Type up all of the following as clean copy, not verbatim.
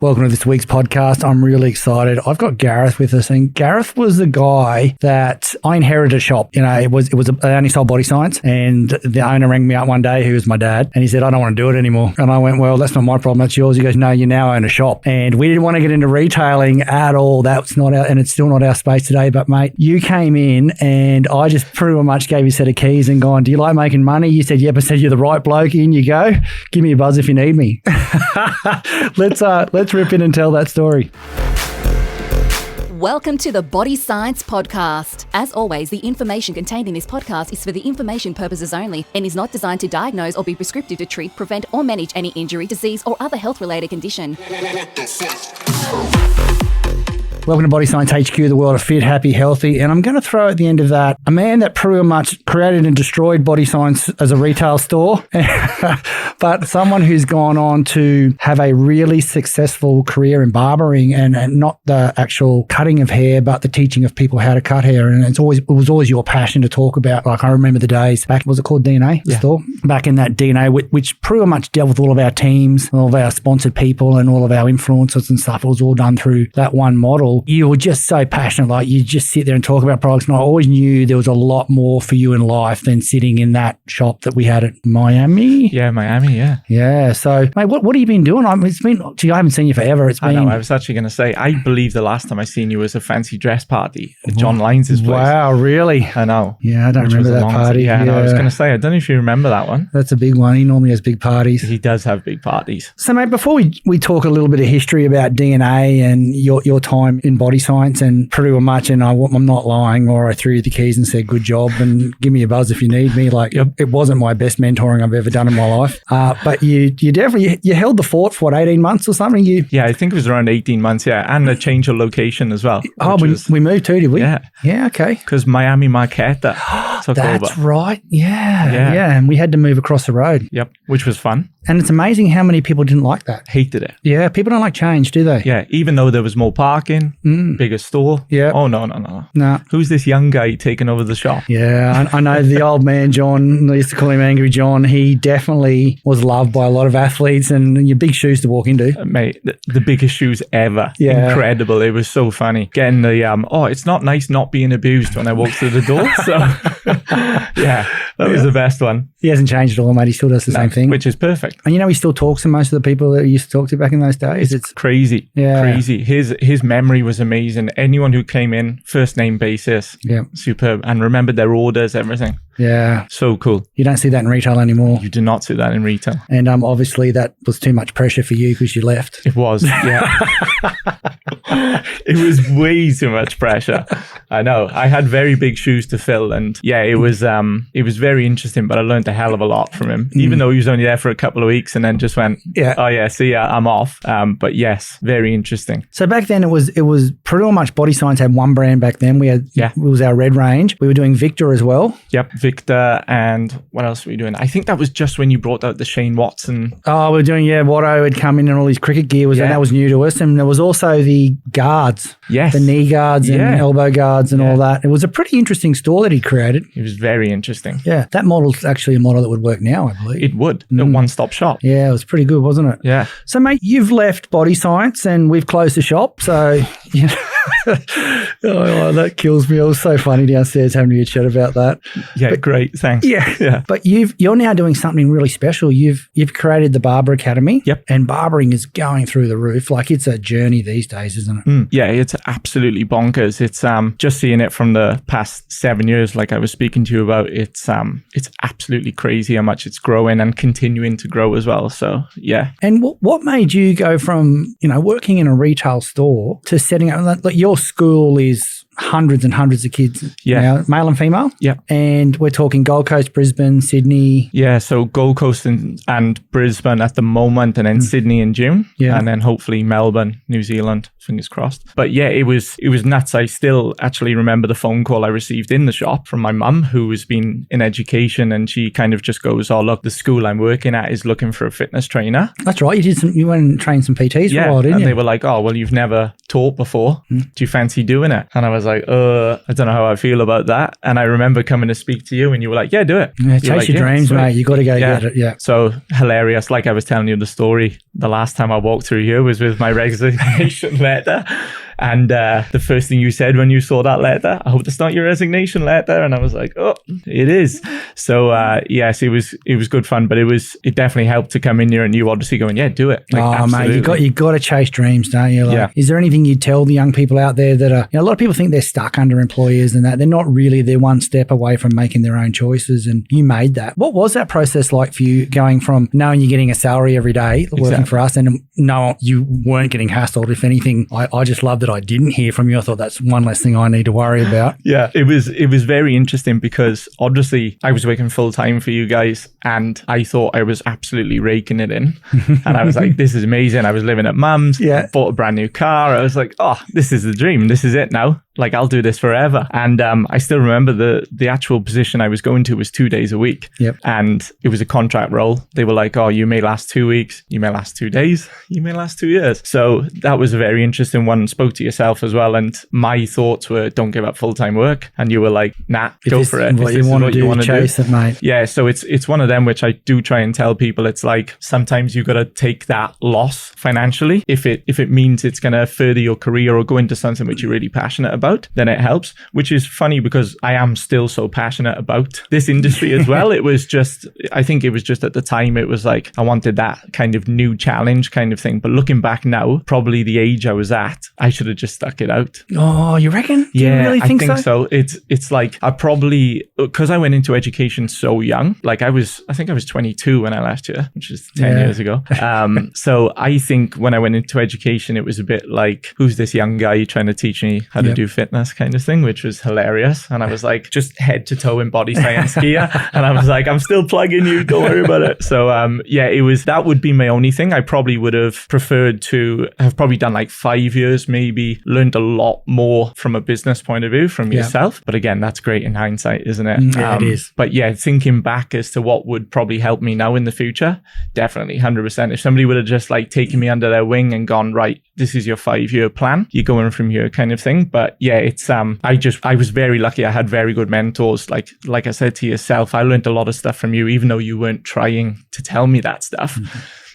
Welcome to this week's podcast. I'm really excited. I've got Gareth with us, and Gareth was the guy that I inherited a shop. You know, I only sold Bodysciences, and the owner rang me up one day, who was my dad, and he said, I don't want to do it anymore. And I went, well, that's not my problem, that's yours. He goes, no, you now own a shop. And we didn't want to get into retailing at all. That's not our, and it's still not our space today. But mate, you came in and I just pretty much gave you a set of keys and gone, do you like making money? You said, yep. I said, you're the right bloke. In you go. Give me a buzz if you need me. Let's rip in and tell that story. Welcome to the Body Science Podcast. As always, the information contained in this podcast is for the information purposes only and is not designed to diagnose or be prescriptive to treat, prevent, or manage any injury, disease, or other health-related condition. Welcome to Body Science HQ, the world of fit, happy, healthy. And I'm going to throw at the end of that a man that pretty much created and destroyed Bodysciences as a retail store, but someone who's gone on to have a really successful career in barbering and not the actual cutting of hair, but the teaching of people how to cut hair. And it was always your passion to talk about. Like I remember the days back, was it called DNA? The store? Back in that DNA, which pretty much dealt with all of our teams, all of our sponsored people and all of our influencers and stuff. It was all done through that one model. You were just so passionate, like you just sit there and talk about products. And I always knew there was a lot more for you in life than sitting in that shop that we had at Miami. Yeah, Miami, yeah. Yeah. So, mate, what have you been doing? I haven't seen you forever. I know, I was actually going to say, I believe the last time I seen you was a fancy dress party at John Lyons' place. Wow, really? I know. Yeah, I don't remember that party. Yeah, no, I was going to say, I don't know if you remember that one. That's a big one. He normally has big parties. He does have big parties. So, mate, before we talk a little bit of history about DNA and your time in Bodysciences, and pretty much, and I'm not lying, or I threw you the keys and said, good job, and give me a buzz if you need me. Like, it wasn't my best mentoring I've ever done in my life. But you definitely, you held the fort for 18 months or something? Yeah, I think it was around 18 months, yeah. And a change of location as well. Oh, we moved too, did we? Yeah. Yeah, okay. Because Miami Marquetta took That's over. right. Yeah. And we had to move across the road. Yep, which was fun. And it's amazing how many people didn't like that. Hated it. Yeah, people don't like change, do they? Yeah, even though there was more parking, bigger store. Yeah. Oh, no. No. Who's this young guy taking over the shop? Yeah, I know the old man, John, I used to call him Angry John. He definitely was loved by a lot of athletes, and your big shoes to walk into. Mate, the biggest shoes ever. Yeah. Incredible. It was so funny. Getting the, it's not nice not being abused when I walked through the door. So, yeah, that was the best one. He hasn't changed at all, mate. He still does the same thing. Which is perfect. And he still talks to most of the people that he used to talk to back in those days. It's crazy. Yeah. Crazy. His memory was amazing. Anyone who came in, first name basis, superb, and remembered their orders, everything. Yeah. So cool. You don't see that in retail anymore. You do not see that in retail. And obviously that was too much pressure for you because you left. It was, yeah. It was way too much pressure. I know. I had very big shoes to fill, and yeah, it was very interesting, but I learned a hell of a lot from him, even though he was only there for a couple of weeks and then just went, oh yeah, see ya, I'm off. But yes, very interesting. So back then it was pretty much Bodysciences had one brand back then. It was our red range. We were doing Victor as well. Yep, Victor, and what else were we doing? I think that was just when you brought out the Shane Watson. Oh, we were doing, Watto had come in and all his cricket gear and that was new to us. And there was also the guards. Yes. The knee guards and elbow guards and all that. It was a pretty interesting store that he created. It was very interesting. Yeah. That model's actually a model that would work now, I believe. It would. A one-stop shop. Yeah, it was pretty good, wasn't it? Yeah. So, mate, you've left Bodysciences and we've closed the shop. So, oh, that kills me. It was so funny downstairs having a chat about that. Yeah, but, great. Thanks. Yeah. But you're now doing something really special. You've created the Barber Academy. Yep. And barbering is going through the roof. Like, it's a journey these days, isn't it? Yeah, it's absolutely bonkers. It's just seeing it from the past 7 years, like I was speaking to you about. It's absolutely crazy how much it's growing and continuing to grow as well. So yeah. And what made you go from working in a retail store to setting up like your school is hundreds and hundreds of kids now, male and female. Yeah. And we're talking Gold Coast, Brisbane, Sydney. Yeah, so Gold Coast and Brisbane at the moment, and then Sydney in June. Yeah. And then hopefully Melbourne, New Zealand, fingers crossed. But yeah, it was nuts. I still actually remember the phone call I received in the shop from my mum, who has been in education, and she kind of just goes, oh, look, the school I'm working at is looking for a fitness trainer. That's right. You went and trained some PTs for a while, didn't you? And they were like, oh, well, you've never taught before. Do you fancy doing it? And I was like, I don't know how I feel about that. And I remember coming to speak to you and you were like, yeah, do it. Yeah, chase your dreams, mate. You got to go get it. Yeah. So hilarious. Like I was telling you the story, the last time I walked through here was with my resignation letter. And the first thing you said when you saw that letter, I hope that's not your resignation letter. And I was like, oh, it is. So yes, it was good fun, but it definitely helped to come in here and you obviously going, yeah, do it. Like, absolutely. Mate, you got to chase dreams, don't you? Like, is there anything you'd tell the young people out there that are, a lot of people think they're stuck under employers and that they're not really, they're one step away from making their own choices, and you made that. What was that process like for you, going from knowing you're getting a salary every day working for us, and no, you weren't getting hassled? If anything, I just loved it. I didn't hear from you. I thought that's one less thing I need to worry about. Yeah, it was very interesting because obviously I was working full time for you guys and I thought I was absolutely raking it in. And I was like, this is amazing. I was living at mum's, bought a brand new car. I was like, oh, this is the dream. This is it now. Like, I'll do this forever. And I still remember the actual position I was going to was 2 days a week. And it was a contract role. They were like, oh, you may last 2 weeks, you may last 2 days, you may last 2 years. So that was a very interesting one. Spoke to yourself as well. And my thoughts were, don't give up full-time work. And you were like, nah, go for it. What you want to do, chase it, mate. Yeah. So it's one of them, which I do try and tell people. It's like, sometimes you got to take that loss financially. If it means it's going to further your career or go into something which you're really passionate about, then it helps, which is funny because I am still so passionate about this industry as well. I think it was just at the time, it was like, I wanted that kind of new challenge kind of thing. But looking back now, probably the age I was at, I should have just stuck it out. Oh, you reckon? Do you really think so? I think so. It's like, I probably, because I went into education so young, like I think I was 22 when I left here, which is 10 years ago. So I think when I went into education, it was a bit like, who's this young guy trying to teach me how to do fitness kind of thing, which was hilarious. And I was like, just head to toe in body science gear. And I was like, I'm still plugging you, don't worry about it. So that would be my only thing. I probably would have preferred to have probably done like 5 years, maybe learned a lot more from a business point of view from yourself. But again, that's great in hindsight, isn't it? Yeah, it is. But yeah, thinking back as to what would probably help me now in the future, definitely 100%. If somebody would have just like taken me under their wing and gone, right, this is your 5-year plan, you're going from here kind of thing. But yeah, it's I was very lucky. I had very good mentors. Like I said to yourself, I learned a lot of stuff from you, even though you weren't trying to tell me that stuff.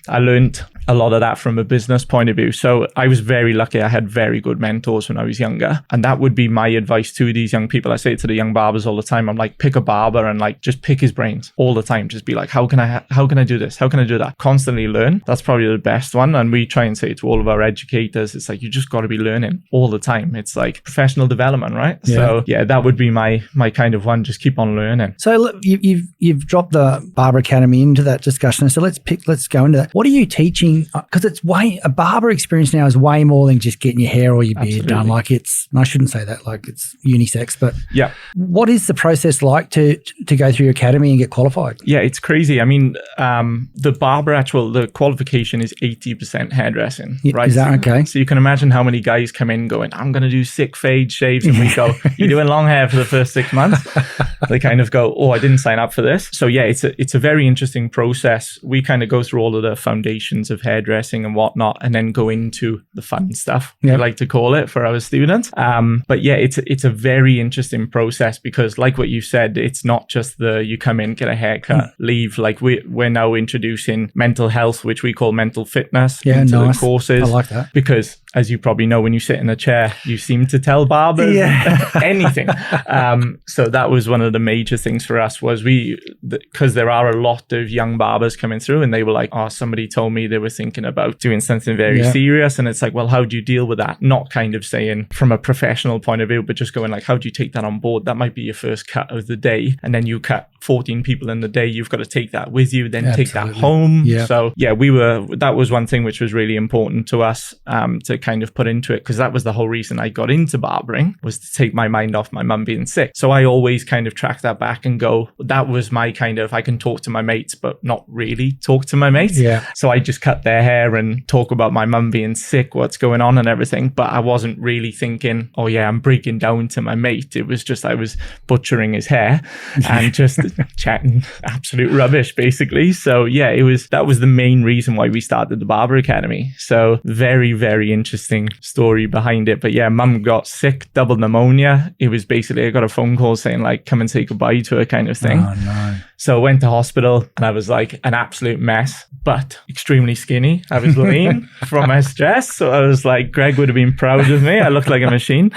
I learned a lot of that from a business point of view. So I was very lucky. I had very good mentors when I was younger. And that would be my advice to these young people. I say it to the young barbers all the time. I'm like, pick a barber and like, just pick his brains all the time. Just be like, how can I do this? How can I do that? Constantly learn. That's probably the best one. And we try and say to all of our educators, it's like, you just got to be learning all the time. It's like professional development, right? Yeah. So yeah, that would be my kind of one. Just keep on learning. So look, you've dropped the Barber Academy into that discussion. So let's go into that. What are you teaching? Because a barber experience now is way more than just getting your hair or your beard done. Like and I shouldn't say that, like it's unisex, but yeah. What is the process like to go through your academy and get qualified? Yeah, it's crazy. I mean, the qualification is 80% hairdressing, right? Is that okay? So you can imagine how many guys come in going, I'm going to do sick fade shaves. And we go, you're doing long hair for the first 6 months. They kind of go, oh, I didn't sign up for this. So yeah, it's a very interesting process. We kind of go through all of the foundations of hairdressing and whatnot, and then go into the fun stuff, we like to call it for our students. But yeah, it's a very interesting process because like what you said, it's not just you come in, get a haircut, leave. Like we're now introducing mental health, which we call mental fitness into the courses. I like that. Because as you probably know, when you sit in a chair, you seem to tell barbers anything. So that was one of the major things for us was because there are a lot of young barbers coming through and they were like, oh, somebody told me they were thinking about doing something very serious. And it's like, well, how do you deal with that? Not kind of saying from a professional point of view, but just going like, how do you take that on board? That might be your first cut of the day. And then you cut 14 people in the day. You've got to take that with you, then take that home. Yeah. So yeah, that was one thing which was really important to us to kind of put into it, because that was the whole reason I got into barbering, was to take my mind off my mum being sick. So I always kind of track that back and go, that was my kind of, I can talk to my mates, but not really talk to my mates. Yeah. So I just cut their hair and talk about my mum being sick, what's going on and everything. But I wasn't really thinking, oh yeah, I'm breaking down to my mate. It was just, I was butchering his hair and just chatting absolute rubbish, basically. So yeah, that was the main reason why we started the Barber Academy. So very, very interesting story behind it. But yeah, mum got sick, double pneumonia. It was basically, I got a phone call saying like, come and say goodbye to her kind of thing. Oh no. So I went to hospital and I was like an absolute mess, but extremely skinny. I was lean from my stress. So I was like, Greg would have been proud of me. I looked like a machine.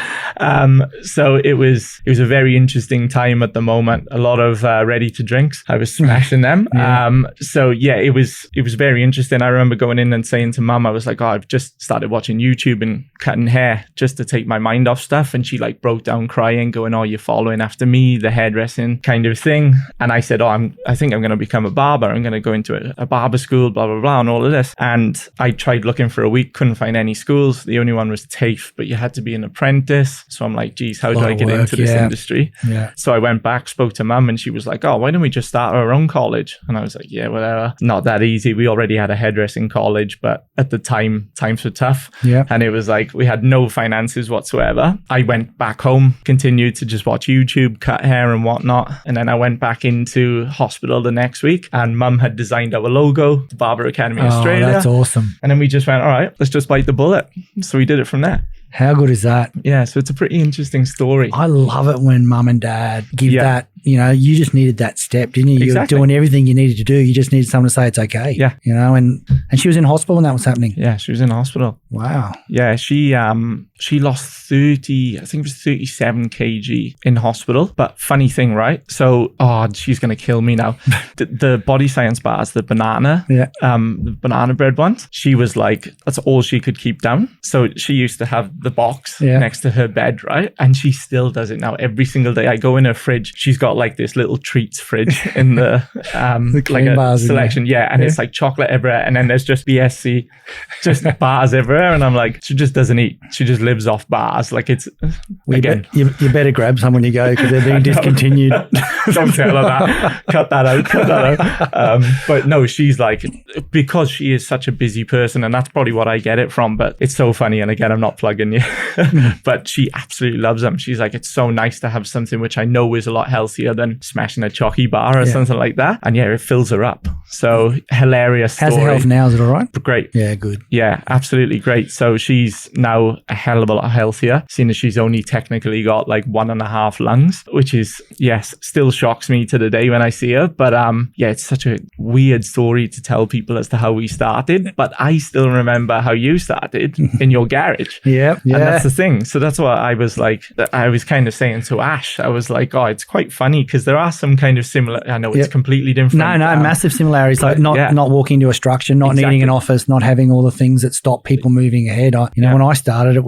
So it was a very interesting time at the moment. A lot of ready to drinks. I was smashing them. Yeah. So yeah, it was very interesting. I remember going in and saying to mum, I was like, oh, I've just started watching YouTube and cutting hair just to take my mind off stuff. And she like broke down crying, going, oh, you're following after me, the hairdressing kind of thing. And I said, oh, I think I'm going to become a barber. I'm going to go into a barber school, blah, blah, blah, and all of this. And I tried looking for a week, couldn't find any schools. The only one was TAFE, but you had to be an apprentice. So I'm like, geez, how do I get into this industry? Yeah. So I went back, spoke to mum, and she was like, oh, why don't we just start our own college? And I was like, yeah, whatever. Not that easy. We already had a hairdressing college, but at the time, times were tough. Yeah. And it was like, we had no finances whatsoever. I went back home, continued to just watch YouTube, cut hair and whatnot. And then I went back into hospital the next week, and mum had designed our logo, the Barber Academy Australia. That's awesome. And then we just went, all right, let's just bite the bullet. So we did it from there. How good is that? Yeah, so it's a pretty interesting story. I love it when mum and dad give that, you just needed that step, didn't you? Exactly. You were doing everything you needed to do. You just needed someone to say it's okay. Yeah. And she was in hospital when that was happening. Yeah, she was in hospital. Wow. Yeah, she lost 30, I think it was 37 kg in hospital. But funny thing, right? So, she's going to kill me now. the Bodysciences bars, the banana, the banana bread ones, she was like, that's all she could keep down. So she used to have the box next to her bed, right? And she still does it now. Every single day I go in her fridge, she's got like this little treats fridge in the like a bars selection. Yeah. And it's like chocolate everywhere. And then there's just BSC, just bars everywhere. And I'm like, she just doesn't eat. She just lives off bars. Like it's, again. You better grab some when you go because they're being discontinued. Don't tell her that. Cut that out. But no, she's like, because she is such a busy person, and that's probably what I get it from. But it's so funny. And again, I'm not plugging you, but she absolutely loves them. She's like, it's so nice to have something which I know is a lot healthier than smashing a chalky bar or something like that. And yeah, it fills her up. So hilarious story. How's the health now? Is it all right? Great. Yeah, good. Yeah, absolutely great. So she's now a hell of a lot healthier, seeing as she's only technically got like 1.5 lungs, which is, yes, still shocks me to the day when I see her. But yeah, it's such a weird story to tell people as to how we started. But I still remember how you started in your garage. Yeah. And that's the thing. So that's what I was like, I was kind of saying to Ash, I was like, oh, it's quite funny because there are some kind of similar, I know it's completely different. No, massive similarities. Like not walking into a structure, not needing an office, not having all the things that stop people moving ahead. When I started,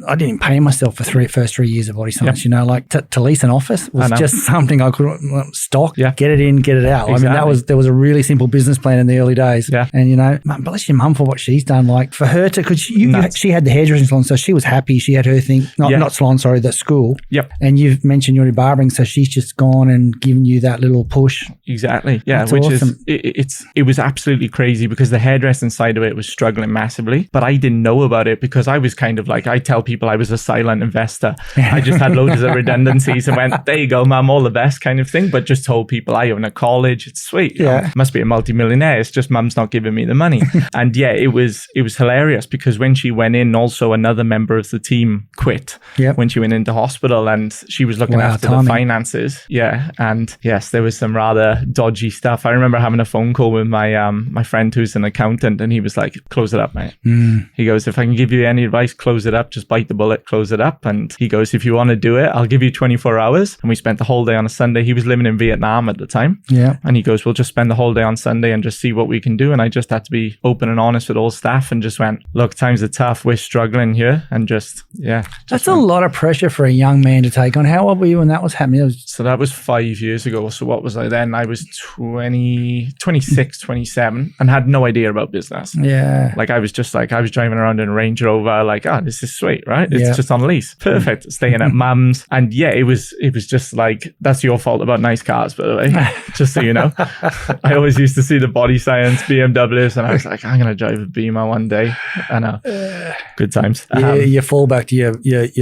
I didn't pay myself for first 3 years of Bodysciences. Like to lease an office was just something I could stock, get it in, get it out. Exactly. I mean, there was a really simple business plan in the early days. Yeah. And, bless your mum for what she's done. Like for her to, because she had the hairdressing salon, so she was happy. She had her thing, not salon, sorry, the school. Yep. And you've mentioned you're barbering, so she's just gone and given you that little push. Exactly. Yeah. That's which awesome. it was absolutely crazy because the hairdressing side of it was struggling massively, but I didn't know about it because I was kind of like, I tell people I was a silent investor. I just had loads of redundancies and went, there you go, mum, all the best kind of thing. But just told people I own a college. It's sweet. Yeah. Must be a multimillionaire. It's just mum's not giving me the money. And yeah, it was hilarious because when she went in, also another member of the team quit when she went into hospital, and she was looking after the finances. Yeah. And yes, there was some rather dodgy stuff. I remember having a phone call with my friend who's an accountant, and he was like, close it up, mate. He goes, if I can give you any advice, close it up, just bite the bullet, close it up. And he goes, if you want to do it, I'll give you 24 hours. And we spent the whole day on a Sunday. He was living in Vietnam at the time. Yeah. And he goes, we'll just spend the whole day on Sunday and just see what we can do. And I just had to be open and honest with all staff and just went, look, times are tough. We're struggling here. And that's a lot of pressure for a young man to take on. How old were you when that was happening? So that was 5 years ago. So what was I then? I was 26, 27 and had no idea about business. Yeah. Like I was driving around in a Range Rover, like, this is sweet, right? It's just on lease. Perfect. Staying at mum's. And yeah, it was just like, that's your fault about nice cars, by the way, just so you know. I always used to see the Bodysciences BMWs and I was like, I'm going to drive a Beamer one day. I know. Good times. You fall back to your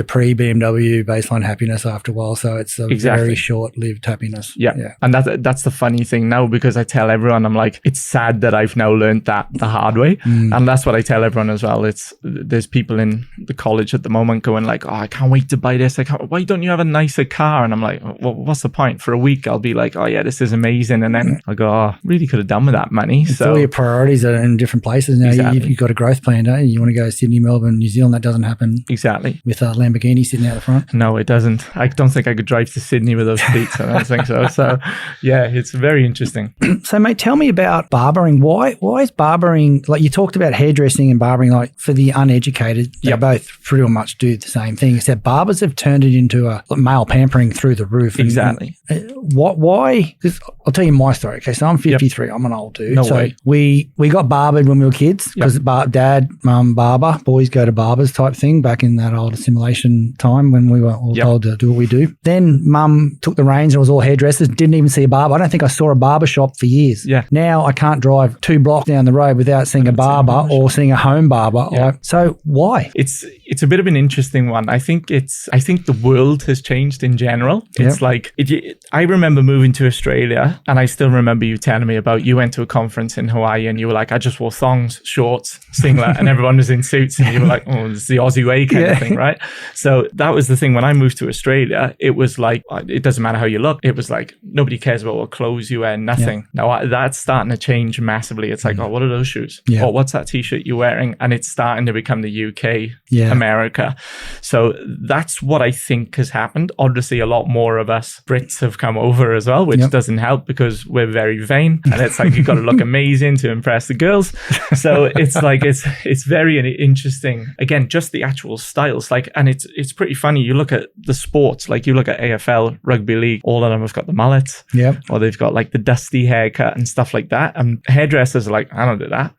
pre-BMW baseline happiness after a while. So it's a very short short-lived happiness. Yeah. And that's the funny thing now, because I tell everyone, I'm like, it's sad that I've now learned that the hard way. And that's what I tell everyone as well. There's people in the college at the moment going like, oh, I can't wait to buy this. Why don't you have a nicer car? And I'm like, well, what's the point? For a week, I'll be like, oh yeah, this is amazing. And then I'll go, oh, really could have done with that money. So all your priorities are in different places now. Exactly. You've got a growth plan, don't you? You want to go to Sydney, Melbourne, New Zealand. That doesn't happen. Exactly. With a Lamborghini sitting out the front. No, it doesn't. I don't think I could drive to Sydney with those seats. I don't think so. So yeah, it's very interesting. So mate, tell me about barbering. Why is barbering, like you talked about hairdressing and barbering, like for the uneducated, they both pretty much do the same thing, except barbers have turned it into a male pampering through the roof. Exactly. Why? Because I'll tell you my story. Okay, so I'm 53. I'm an old dude. No way. We got barbered when we were kids because dad, mum, barber, boys go to barbers type thing back in that old assimilation time when we were all told to do what we do. Then mum took the reins and it was all hairdressers. Didn't even see a barber. I don't think I saw a barber shop for years. Yeah. Now I can't drive 2 blocks down the road without seeing a barber or seeing a home barber. Yeah. So why? It's a bit of an interesting one. I think the world has changed in general. It's like, I remember moving to Australia, and I still remember you telling me about, you went to a conference in Hawaii and you were like, I just wore thongs, shorts, singlet, and everyone was in suits, and you were like, oh, it's the Aussie way kind of thing, right? So that was the thing. When I moved to Australia, it was like, it doesn't matter how you look. It was like, nobody cares about what clothes you wear, nothing. Now that's starting to change massively. It's like, oh, what are those shoes? Oh, what's that t-shirt you're wearing? And it's starting to become the UK, America. So that's what I think has happened. Obviously, a lot more of us Brits have come over as well, which doesn't help because we're very vain. And it's like, you've got to look amazing to impress the girls. So it's like, it's very interesting. Again, just the actual styles. Like, and it's pretty funny. You look at the sports, like you look at AFL, rugby league, all of them have got the mullets. Or they've got like the dusty haircut and stuff like that. And hairdressers are like, I don't do that.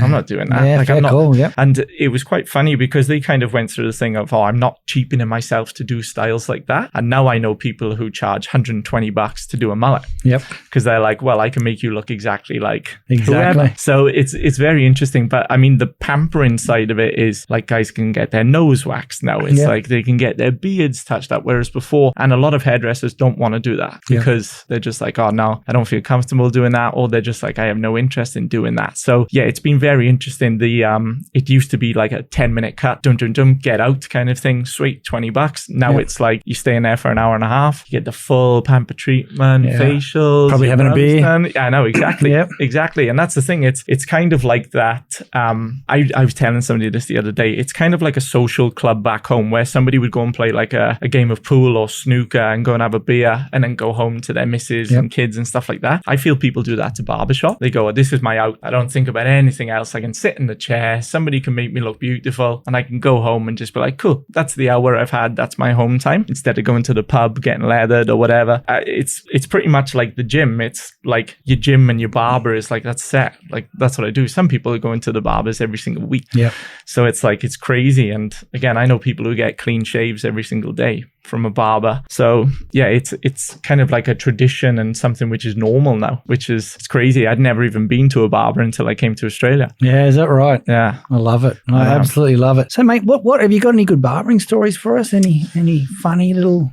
I'm not doing that. Like, I'm not. Cool. And it was quite funny because they kind of went through the thing of, oh, I'm not cheapening myself to do styles like that. And now I know people who charge $120 to do a mullet. Because they're like, well, I can make you look exactly like whoever. So it's very interesting. But I mean, the pampering side of it is like, guys can get their nose waxed now. It's like they can get their beards touched up. Whereas before, and a lot of hairdressers don't want to do that because they're just like, oh no, I don't feel comfortable doing that. Or they're just like, I have no interest in doing that. So yeah, it's been very interesting. It used to be like a 10-minute cut, get out kind of thing. Sweet, $20. Now it's like you stay in there for an hour and a half. You get the full pamper treatment, facials. Probably having a beer. I know, exactly. Exactly. And that's the thing. It's kind of like that. I was telling somebody this the other day. It's kind of like a social club back home where somebody would go and play like a game of pool or snooker and go and have a beer and then go home to their missus and kids and stuff like that. I feel people do that to barbershop. They go, oh, this is my out. I don't think about anything else. I can sit in the chair. Somebody can make me look beautiful and I can go home and just be like, cool, that's the hour I've had. That's my home time. Instead of going to the pub, getting leathered or whatever. It's pretty much like the gym. It's like your gym and your barber is like, that's set. Like, that's what I do. Some people are going to the barbers every single week. So it's like, it's crazy. And again, I know people who get clean shaves every single day from a barber. So yeah, it's kind of like a tradition and something which is normal now, it's crazy. I'd never even been to a barber until I came to Australia. Yeah, is that right? Yeah. I love it. I absolutely love it. So mate, what have you got any good barbering stories for us? Any funny little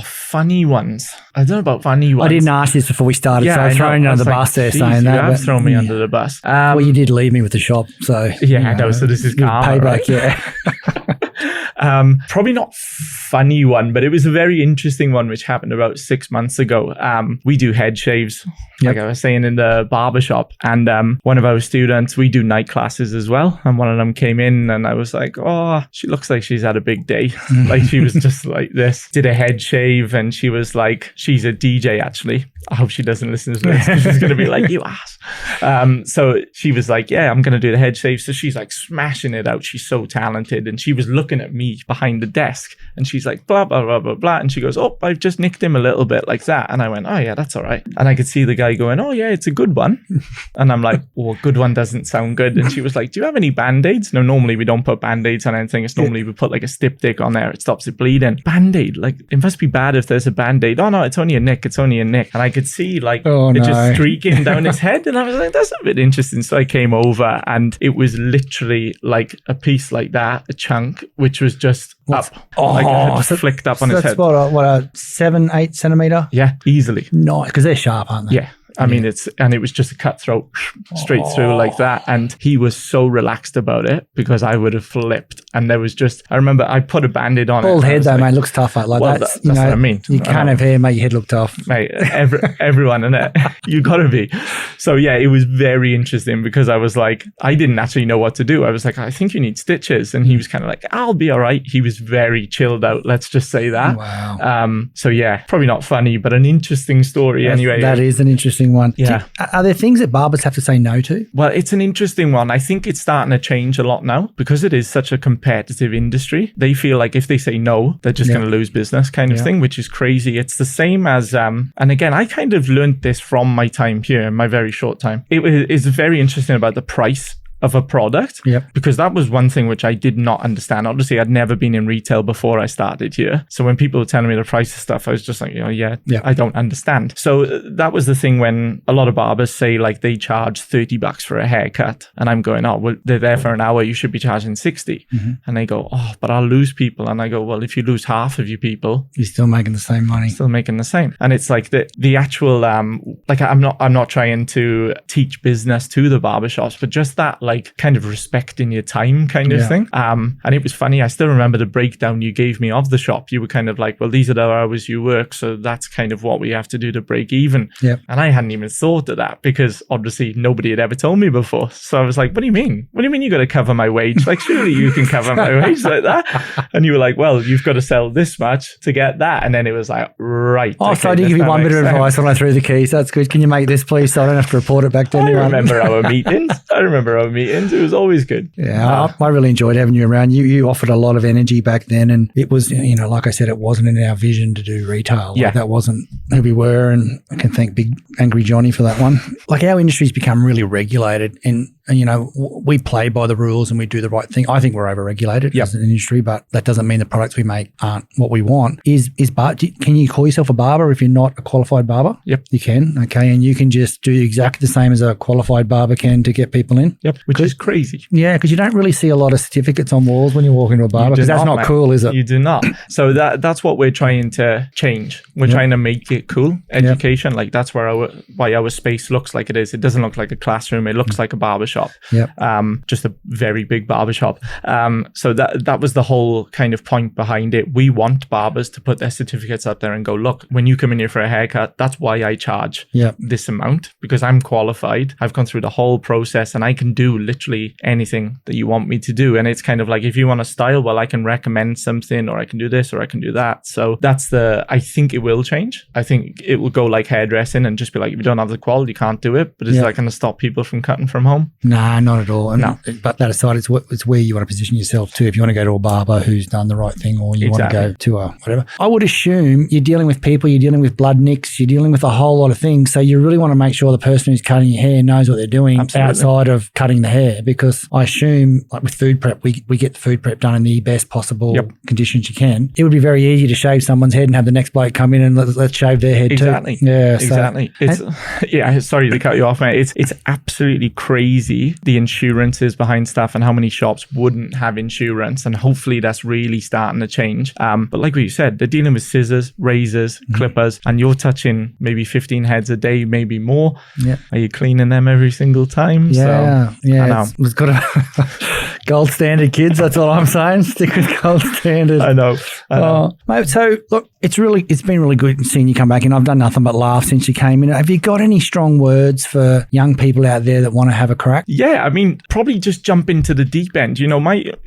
funny ones? I don't know about funny ones. I didn't ask this before we started, so I was throwing you under the bus there saying that. You have thrown me under the bus. Well, you did leave me with the shop, so yeah, I know. So this is karma, payback, right? Probably not funny one, but it was a very interesting one which happened about 6 months ago. We do head shaves, like I was saying, in the barbershop, and one of our students, we do night classes as well, and one of them came in and I was like, oh, she looks like she's had a big day. Like she was just like this, did a head shave, and she was like, she's a DJ actually. I hope she doesn't listen to this because she's going to be like, you ass. So she was like, yeah, I'm going to do the head shave. So she's like smashing it out. She's so talented. And she was looking at me behind the desk and she's like, blah, blah, blah, blah, blah. And she goes, oh, I've just nicked him a little bit like that. And I went, oh yeah, that's all right. And I could see the guy going, oh yeah, it's a good one. And I'm like, well, good one doesn't sound good. And she was like, do you have any Band-Aids? No, normally we don't put Band-Aids on anything. It's normally we put like a styptic on there. It stops it bleeding. Band-Aid, like it must be bad if there's a Band-Aid. Oh no, it's only a nick. It's only a nick. And I could see like just streaking down his head. And I was like, that's a bit interesting. So I came over and it was literally like a piece like that, a chunk, which was just up like a had flicked up on his head. That's what a 7-8 centimeter? Yeah, easily. Nice, because they're sharp, aren't they? Yeah. I mean, it was just a cutthroat straight through like that. And he was so relaxed about it because I would have flipped. And there was I remember I put a Band-Aid on Bald it. head though, mate, looks tough. Like well, that's what I mean. You can't have hair, make your head look tough. Mate, everyone in it, you gotta be. So yeah, it was very interesting because I was like, I didn't actually know what to do. I was like, I think you need stitches. And he was kind of like, I'll be all right. He was very chilled out. Let's just say that. Wow. So yeah, probably not funny, but an interesting story anyway. That is an interesting one. Yeah. Are there things that barbers have to say no to? Well, it's an interesting one. I think it's starting to change a lot now because it is such a competitive industry. They feel like if they say no, they're just going to lose business kind of thing, which is crazy. It's the same as, and again, I kind of learned this from my time here in my very short time. It is very interesting about the price of a product because that was one thing which I did not understand. Obviously, I'd never been in retail before I started here. So when people were telling me the price of stuff, I was just like, I don't understand. So that was the thing when a lot of barbers say like they charge $30 for a haircut. And I'm going, oh, well, they're there for an hour. You should be charging 60. Mm-hmm. And they go, oh, but I'll lose people. And I go, well, if you lose half of your people, you're still making the same money. Still making the same. And it's like the actual, like I'm not trying to teach business to the barbershops, but just that like kind of respecting your time kind of thing. And it was funny. I still remember the breakdown you gave me of the shop. You were kind of like, well, these are the hours you work. So that's kind of what we have to do to break even. Yep. And I hadn't even thought of that because obviously nobody had ever told me before. So I was like, what do you mean? What do you mean you got to cover my wage? Like, surely you can cover my wage like that. And you were like, well, you've got to sell this much to get that. And then it was like, right. Oh, okay, so I did give you one bit of advice when I threw the keys. That's good. Can you make this, please? So I don't have to report it back to anyone. I remember our meetings. It was always good. Yeah, I really enjoyed having you around. You offered a lot of energy back then, and it was, like I said, it wasn't in our vision to do retail. Like that wasn't who we were, and I can thank Big Angry Johnny for that one. Like our industry's become really regulated, and we play by the rules and we do the right thing. I think we're overregulated as an industry, but that doesn't mean the products we make aren't what we want. Can you call yourself a barber if you're not a qualified barber? Yep. You can. Okay. And you can just do exactly the same as a qualified barber can to get people in. Yep. Which is crazy. Yeah. Because you don't really see a lot of certificates on walls when you walk into a barber because that's not cool, is it? You do not. So that's what we're trying to change. We're trying to make it cool. Education. Like that's why our space looks like it is. It doesn't look like a classroom. It looks like a barber shop. Just a very big barbershop. So that was the whole kind of point behind it. We want barbers to put their certificates up there and go, look, when you come in here for a haircut, that's why I charge this amount because I'm qualified. I've gone through the whole process and I can do literally anything that you want me to do. And it's kind of like, if you want a style, well, I can recommend something or I can do this or I can do that. So I think it will change. I think it will go like hairdressing and just be like, if you don't have the quality, you can't do it. But it's like going to stop people from cutting from home. No, not at all. But that aside, it's where you want to position yourself too. If you want to go to a barber who's done the right thing or you want to go to a whatever. I would assume you're dealing with people, you're dealing with blood nicks, you're dealing with a whole lot of things. So you really want to make sure the person who's cutting your hair knows what they're doing outside of cutting the hair, because I assume like with food prep, we get the food prep done in the best possible conditions you can. It would be very easy to shave someone's head and have the next bloke come in and let's shave their head too. Yeah, exactly. Sorry to cut you off, mate. It's absolutely crazy the insurances behind stuff and how many shops wouldn't have insurance, and hopefully that's really starting to change. But like you said, they're dealing with scissors, razors, clippers, and you're touching maybe 15 heads a day, maybe more. Yeah. Are you cleaning them every single time? It's got a gold standard, kids. That's all I'm saying. Stick with gold standard. I know. Mate, so look, it's been really good seeing you come back in. I've done nothing but laugh since you came in. Have you got any strong words for young people out there that want to have a crack? Yeah, I mean, probably just jump into the deep end.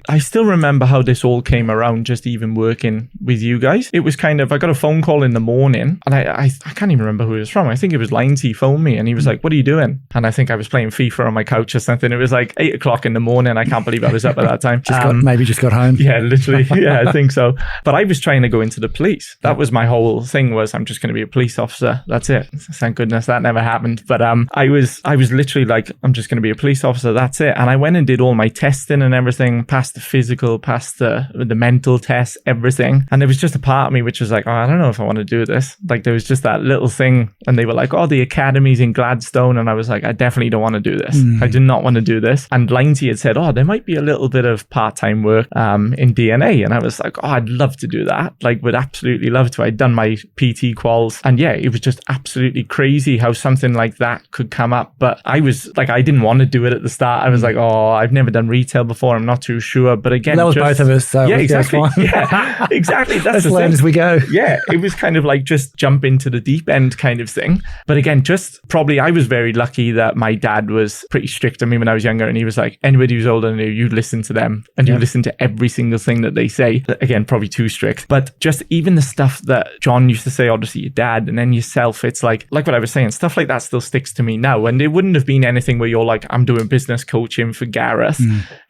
I still remember how this all came around, just even working with you guys. It was kind of, I got a phone call in the morning and I can't even remember who it was from. I think it was Lindsay phoned me and he was like, what are you doing? And I think I was playing FIFA on my couch or something. It was like 8 o'clock in the morning. I can't believe I was up at that time. Just got home. Yeah, literally. Yeah, I think so. But I was trying to go into the police. That was my whole thing, was I'm just going to be a police officer. That's it. Thank goodness that never happened. But I was literally like, I'm just going to be a police officer. That's it. And I went and did all my testing and everything, passed the physical, passed the mental test, everything. And there was just a part of me which was like, oh, I don't know if I want to do this. Like there was just that little thing. And they were like, oh, the academy's in Gladstone. And I was like, I definitely don't want to do this. I do not want to do this. And Lindsay had said, oh, there might be a little bit of part-time work in DNA. And I was like, oh, I'd love to do that. Like, would absolutely love to. I'd done my PT quals. And yeah, it was just absolutely crazy how something like that could come up. But I was like, I didn't want to do it at the start. I was like, oh, I've never done retail before. I'm not too sure. But again, that was both of us. So yeah, exactly. Yeah, exactly. That's as learn as we go. Yeah, it was kind of like just jump into the deep end kind of thing. But again, just probably I was very lucky that my dad was pretty strict on me when I was younger. And he was like, anybody who's older than you listen to them and you listen to every single thing that they say. Again, probably too strict. But just even the stuff that John used to say, obviously your dad and then yourself, it's like what I was saying, stuff like that still sticks to me now. And it wouldn't have been anything where you're like, I'm doing business coaching for Gareth.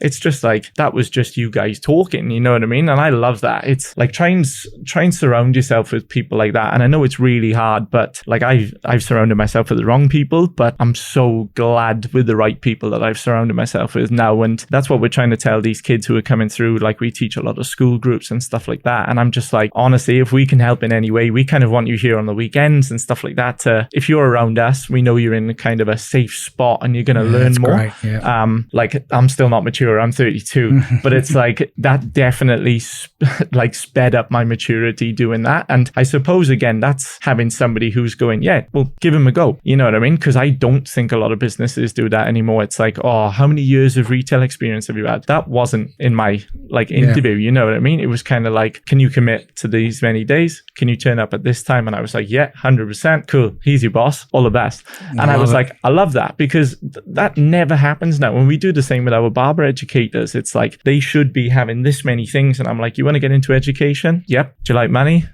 It's just like, that was just you guys talking, you know what I mean? And I love that. It's like, try and surround yourself with people like that. And I know it's really hard, but like I've surrounded myself with the wrong people, but I'm so glad with the right people that I've surrounded myself with now. And that's what we're trying to tell these kids who are coming through. Like, we teach a lot of school groups and stuff like that. And I'm just like, honestly, if we can help in any way, we kind of want you here on the weekends and stuff like that. If you're around us, we know you're in kind of a safe spot and you're going to learn more. Great, yeah. Like, I'm still not mature. I'm 32, but it's like that definitely sped up my maturity doing that. And I suppose, again, that's having somebody who's going, yeah, well, give him a go. You know what I mean? Because I don't think a lot of businesses do that anymore. It's like, oh, how many years of retail experience have you had? That wasn't in my interview. You know what I mean? It was kind of like, can you commit to these many days? Can you turn up at this time? And I was like, yeah, 100%. Cool. He's your boss. All the best. And I was like, I love that, because that never happens now. When we do the same with our barber educators, it's like, they should be having this many things. And I'm like, you want to get into education? Yep. Do you like money?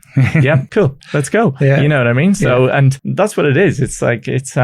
Yep. Cool. Let's go. Yeah. You know what I mean? So, and that's what it is. It's like, it's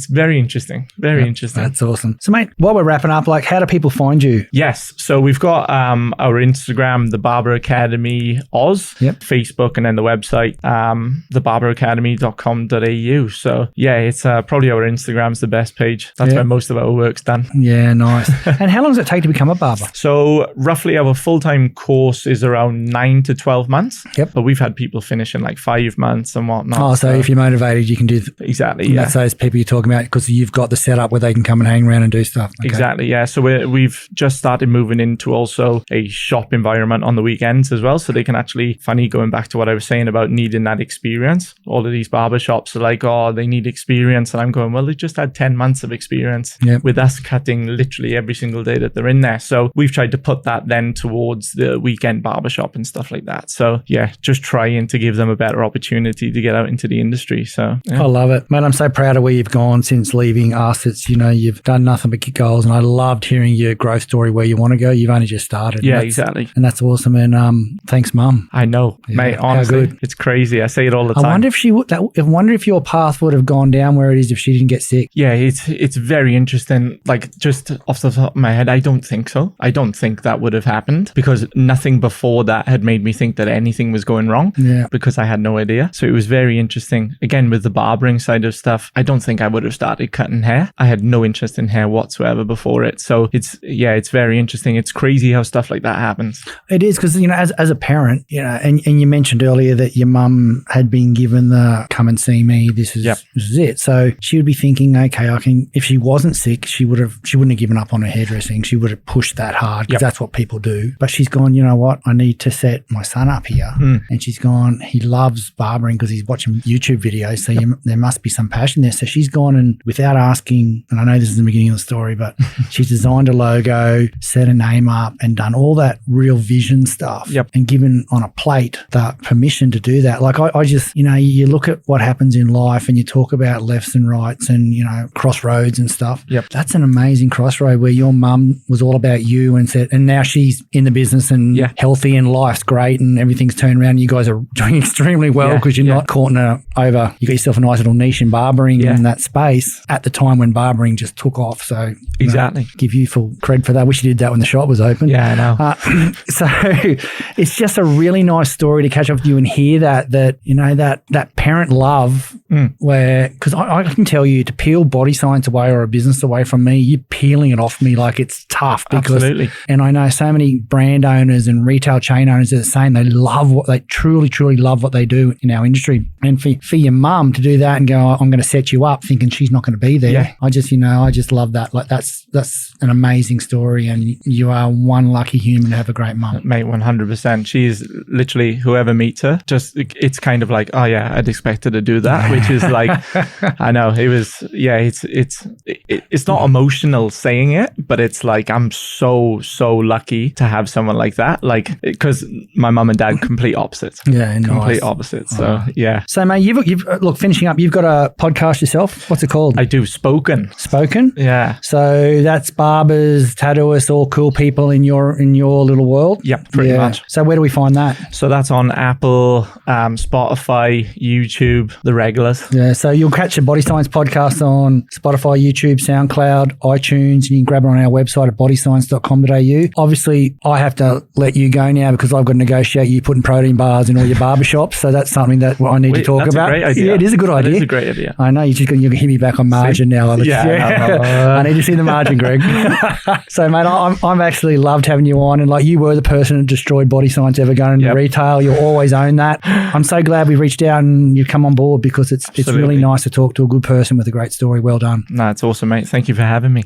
very interesting. Very interesting. That's awesome. So mate, while we're wrapping up, like, how do people find you? Yes. So we've got our Instagram, the Barber Academy Oz, Facebook, and then the website, thebarberacademy.com.au. So yeah, it's probably our Instagram's the best page. That's where most of our work's done. Yeah, nice. And how long does it take to become a barber? So roughly our full-time course is around 9 to 12 months. Yep. But we've had people finish in like 5 monds and whatnot. Oh, so if you're motivated, you can do exactly. Yeah. That's those people you're talking about, because you've got the setup where they can come and hang around and do stuff. Okay. Exactly. Yeah. So we've just started moving into also a shop environment on the weekends as well. So they can actually, funny, going back to what I was saying about needing that experience. All of these barber shops are like, oh, they need experience. And I'm going, well, they just had 10 months of experience with us cutting literally every single day that they're in there. So we've tried to put that then towards the weekend barbershop and stuff like that. So yeah, just trying to give them a better opportunity to get out into the industry. So yeah. I love it, man. I'm so proud of where you've gone since leaving us. It's, you've done nothing but kick goals, and I loved hearing your growth story where you want to go. You've only just started. Yeah, exactly. And that's awesome. And thanks, Mum. I know, mate. Honestly, it's crazy. I say it all the time. I wonder if your path would have gone down where it is if she didn't get sick. Yeah, it's very interesting. Like, just off the top of my head, I don't think so. I don't think that would have happened, because nothing before that had made me think that anything was going wrong. Yeah. Because I had no idea. So it was very interesting. Again, with the barbering side of stuff, I don't think I would have started cutting hair. I had no interest in hair whatsoever before it. So it's very interesting. It's crazy how stuff like that happens. It is, because, as a parent, and you mentioned earlier that your mum had been given the come and see me, this is it. So she would be thinking, okay, if she wasn't sick, she wouldn't have given up on her hairdressing. She would have pushed that hard, because that's what people do. But she's gone, you know what? I need to set my son up here. And she's gone, he loves barbering because he's watching YouTube videos. So there must be some passion there. So she's gone, and without asking, and I know this is the beginning of the story, but she's designed a logo, set a name up, and done all that real vision stuff, and given on a plate the permission to do that. Like, I just, you look at what happens in life and you talk about lefts and rights and, crossroads and stuff. That's an amazing crossroad where your mum was all about you and said, and now she's in the business and healthy and life's great and everything's turned around. You guys are doing extremely well because you're not caught in you got yourself a nice little niche in barbering in that space at the time when barbering just took off. So exactly, give you full cred for that. Wish you did that when the shop was open. Yeah, I know. So it's just a really nice story to catch up with you and hear that parent love where, because I can tell you to peel Body Science away or a business away from me, you're peeling it off me like it's tough. Because, absolutely. And I know so many brand owners and retail chain owners that are saying they love what they truly, truly love what they do in our industry. And for your mum to do that and go, I'm going to set you up thinking she's not going to be there. Yeah. I just love that. Like that's an amazing story, and you are one lucky human to have a great mum. Mate, 100%. She's literally, whoever meets her, just, it's kind of like, oh yeah, I'd expect her to do that, which is like, I know it was, yeah, it's not emotional saying it, but it's like, I'm so lucky to have someone like that. Like, because my mum and dad, complete opposites. Yeah, complete nice. opposites. So yeah. So mate, you've look, finishing up, you've got a podcast yourself. What's it called? I do Spoken. Yeah. So that's barbers, tattooists, all cool people in your little world. Yep, pretty much. So where do we find that? So that's on Apple, Spotify, YouTube, the regulars. Yeah. So you'll catch the Body Science podcast on Spotify, YouTube, SoundCloud, iTunes, and you can grab it on our website at bodyscience.com.au. Obviously, I have to let you go now because I've got to negotiate you putting protein bars in all your barbershops. So that's something that I need to talk about. That's a great idea. Yeah, it is a good idea. It is a great idea. I know you're going to hit me back on margin now. I need to see the margin, Greg. So, mate, I'm actually loved having you on, and like you were the person that destroyed Body Science ever going into retail. You'll always own that. I'm so glad we reached out and you've come on board because it's really nice to talk to a good person with a great story. Well done. No, it's awesome, mate. Thank you for having me.